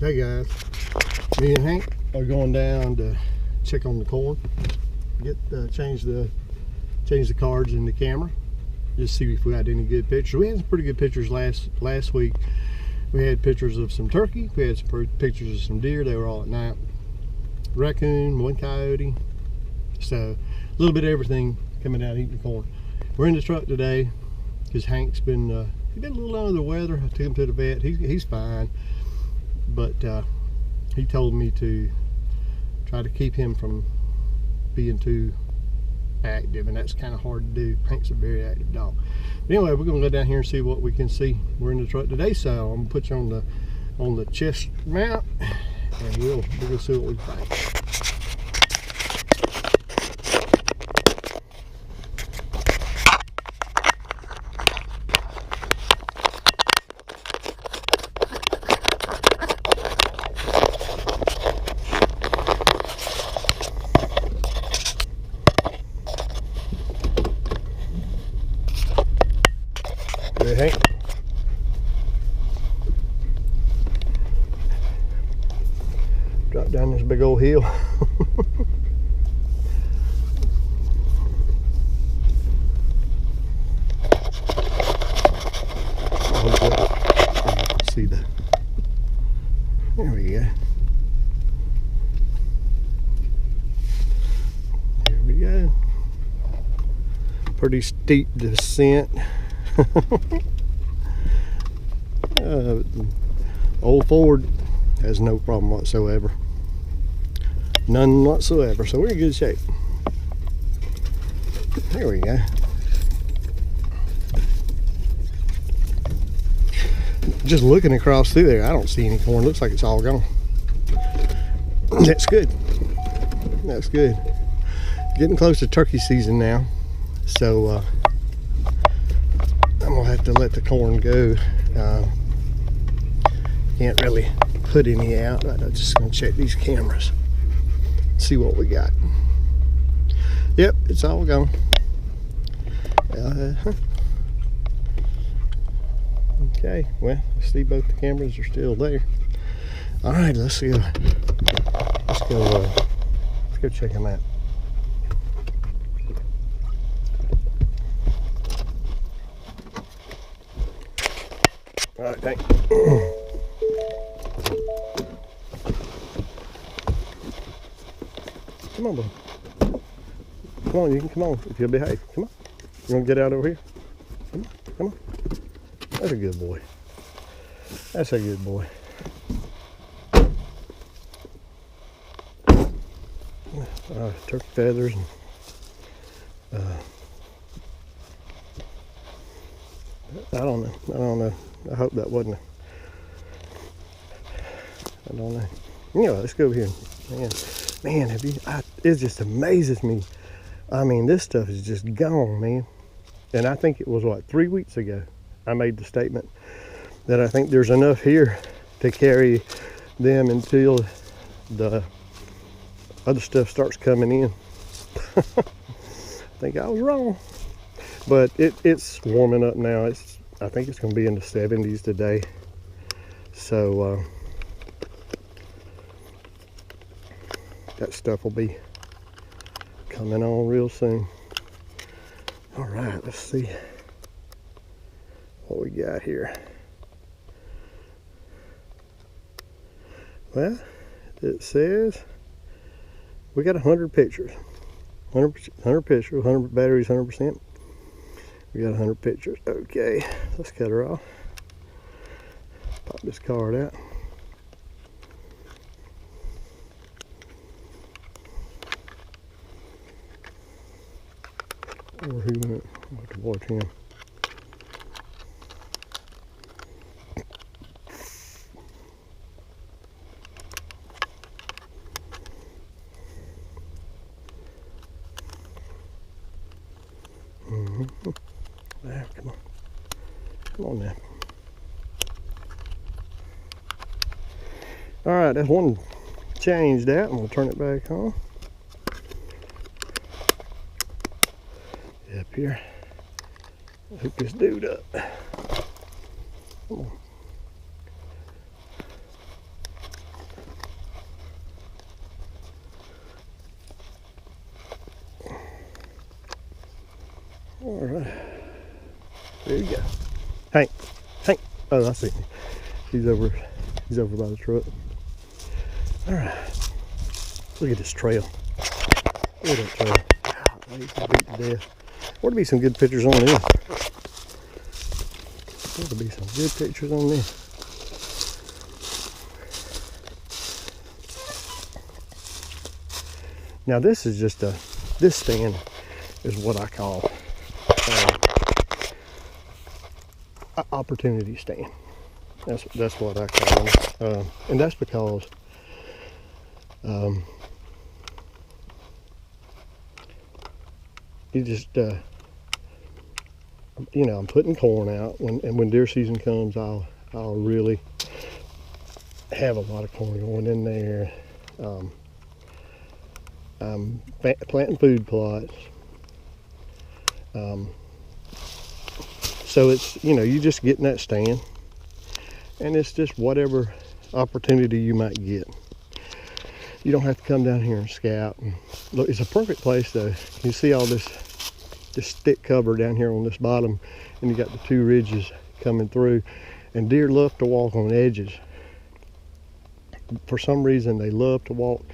Hey guys, me and Hank are going down to check on the corn, change the cards in the camera, just see if we had any good pictures. We had some pretty good pictures last week. We had pictures of some turkey, we had some pictures of some deer. They were all at night. Raccoon, one coyote, so a little bit of everything coming out eating corn. We're in the truck today because Hank's been he's been a little under the weather. I took him to the vet. He's fine, but he told me to try to keep him from being too active, and that's kind of hard to do. Hank's a very active dog. But anyway, we're gonna go down here and see what we can see. We're in the truck today, so I'm gonna put you on the chest mount, and we're gonna see what we find. Hey, Hank. Drop down this big old hill. See the. There we go. There we go. Pretty steep descent. Old Ford has no problem whatsoever, none whatsoever, so we're in good shape. There we go. Just looking across through there, I don't see any corn. Looks like it's all gone. That's good. That's good. Getting close to turkey season now, so I'm gonna have to let the corn go. Can't really put any out. I'm just gonna check these cameras, see what we got. Yep, it's all gone. Okay, well, I see both the cameras are still there. All right, let's go check them out. All right, thanks. Come on, bud. Come on, you can come on if you'll behave. Come on. You want to get out over here? Come on, come on. That's a good boy. That's a good boy. Turkey feathers and I don't know. I hope that wasn't I don't know. Anyway, let's go over here. Man, it just amazes me. I mean, this stuff is just gone, man. And I think it was, what, 3 weeks ago, I made the statement that I think there's enough here to carry them until the other stuff starts coming in. I think I was wrong. But it's warming up now. I think it's going to be in the 70s today. So that stuff will be coming on real soon. All right, let's see what we got here. Well, it says we got 100 pictures. 100 pictures, 100 batteries, 100%. We got 100 pictures. Okay, let's cut her off. Pop this card out. Or he went. I'll have to watch him. There, come on. Come on now. All right, that's one changed out. I'm gonna turn it back on. Up here. Hook this dude up. Come on. All right. There you go. Hank. Hank. Oh, I see him. He's over by the truck. All right. Look at this trail. Look at that trail. God, he's beat to death. Ought to be some good pictures on this. Ought to be some good pictures on this. Now this is just this stand is what I call an opportunity stand. That's what I call them, and that's because you just you know, I'm putting corn out when deer season comes. I'll really have a lot of corn going in there. I'm planting food plots. So it's, you know, you just get in that stand, and it's just whatever opportunity you might get. You don't have to come down here and scout. And look, it's a perfect place though. You see all this thick cover down here on this bottom, and you got the two ridges coming through, and deer love to walk on edges. For some reason, they love to walk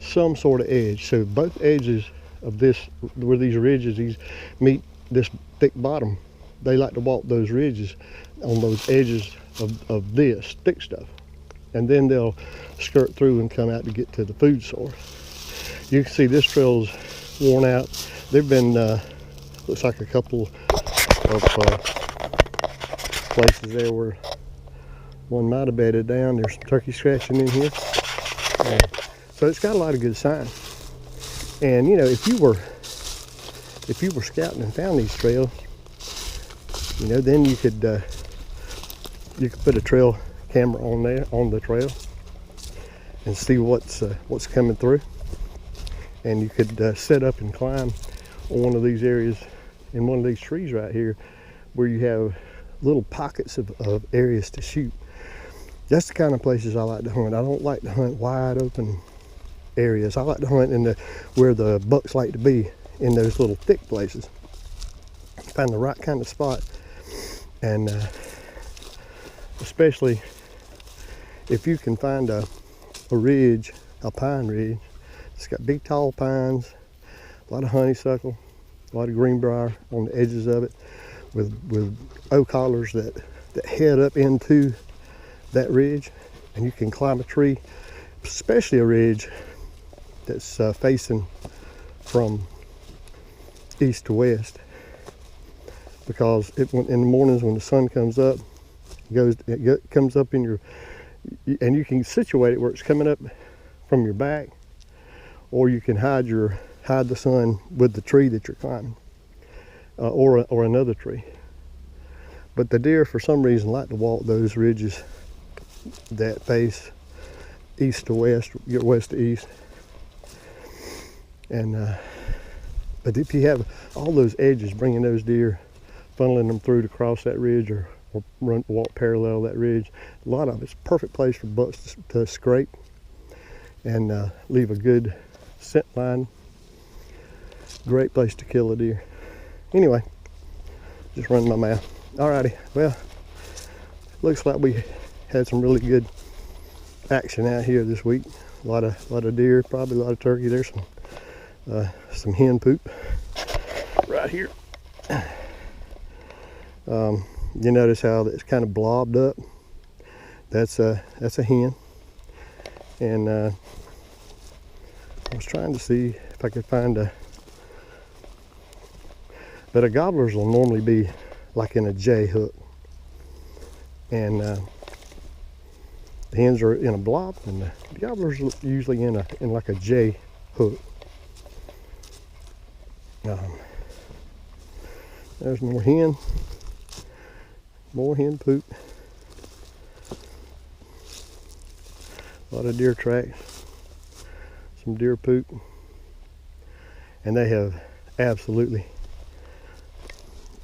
some sort of edge. So both edges of this, where these ridges meet this thick bottom, they like to walk those ridges on those edges of this thick stuff, and then they'll skirt through and come out to get to the food source. You can see this trail's worn out. They've been looks like a couple of places there where one might have bedded down. There's some turkey scratching in here. So it's got a lot of good signs. And you know, if you were scouting and found these trails, you know, then you could put a trail camera on there, on the trail, and see what's coming through. And you could set up and climb on one of these areas, in one of these trees right here, where you have little pockets of areas to shoot. That's the kind of places I like to hunt. I don't like to hunt wide open areas. I like to hunt in where the bucks like to be, in those little thick places. Find the right kind of spot, and especially if you can find a ridge, a pine ridge. It's got big tall pines, a lot of honeysuckle, a lot of greenbrier on the edges of it, with oak hollers that head up into that ridge, and you can climb a tree, especially a ridge that's facing from east to west, because in the mornings when the sun comes up, it comes up in your, and you can situate it where it's coming up from your back, or you can hide the sun with the tree that you're climbing, or another tree. But the deer, for some reason, like to walk those ridges that face east to west, west to east. And but if you have all those edges, bringing those deer, funneling them through to cross that ridge, or walk parallel that ridge, a lot of it's a perfect place for bucks to scrape and leave a good scent line. Great place to kill a deer. Anyway, just running my mouth. Alrighty, well, looks like we had some really good action out here this week. A lot of deer, probably a lot of turkey. There's some hen poop right here. You notice how it's kind of blobbed up. That's a hen. And I was trying to see if I could find but a gobbler's will normally be like in a J hook, and the hens are in a blob, and the gobblers are usually in like a J hook. There's more hen poop. A lot of deer tracks, some deer poop, and they have absolutely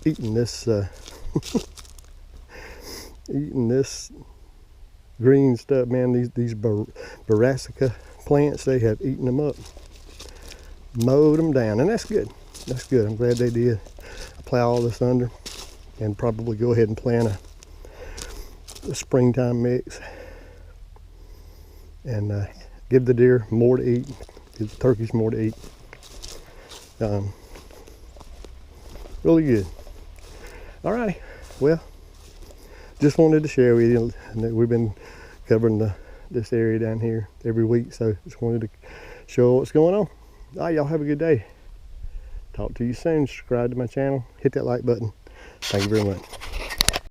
eaten this eating this green stuff, man. These brassica plants, they have eaten them up, mowed them down, and that's good. That's good. I'm glad they did. I plow all this under and probably go ahead and plant a springtime mix and give the deer more to eat, give the turkeys more to eat. Really good. Alrighty, well, just wanted to share with you. We've been covering this area down here every week, so just wanted to show what's going on. All right, y'all have a good day. Talk to you soon. Subscribe to my channel. Hit that like button. Thank you very much.